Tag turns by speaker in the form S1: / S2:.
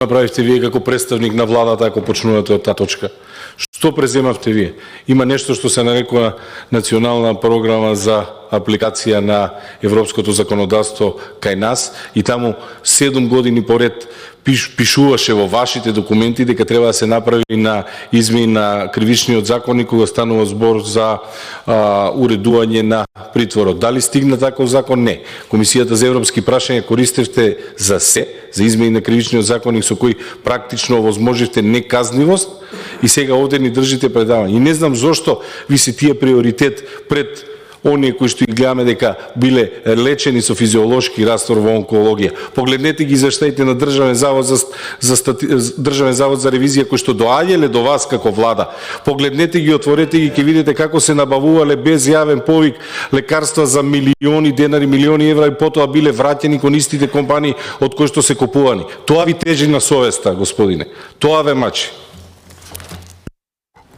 S1: направивте вие како представник на владата ако почнувате од таа точка? Што преземавте вие? Има нешто што се нарекува национална програма за апликација на европското законодавство кај нас и таму 7 години поред пишуваше во вашите документи дека треба да се направи на измени на кривичниот законник кога станува збор за уредување на притворот. Дали стигна таков закон? Не. Комисијата за европски прашања користевте за измени на кривичниот законник со кој практично овозможивте неказнивост и сега овде ни држите предавање. И не знам зошто ви се тие приоритет пред оние кои што ги гледаме дека биле лечени со физиолошки раствор во онкологија. Погледнете ги извештаите на Државен завод за ревизија кои што доаѓале до вас како влада. Погледнете ги, отворете ги, ќе видите како се набавувале без јавен повик лекарства за милиони денари, милиони евра и потоа биле враќени кон истите компании од кои што се купувани. Тоа ви тежи на совеста, господине. Тоа ве мачи.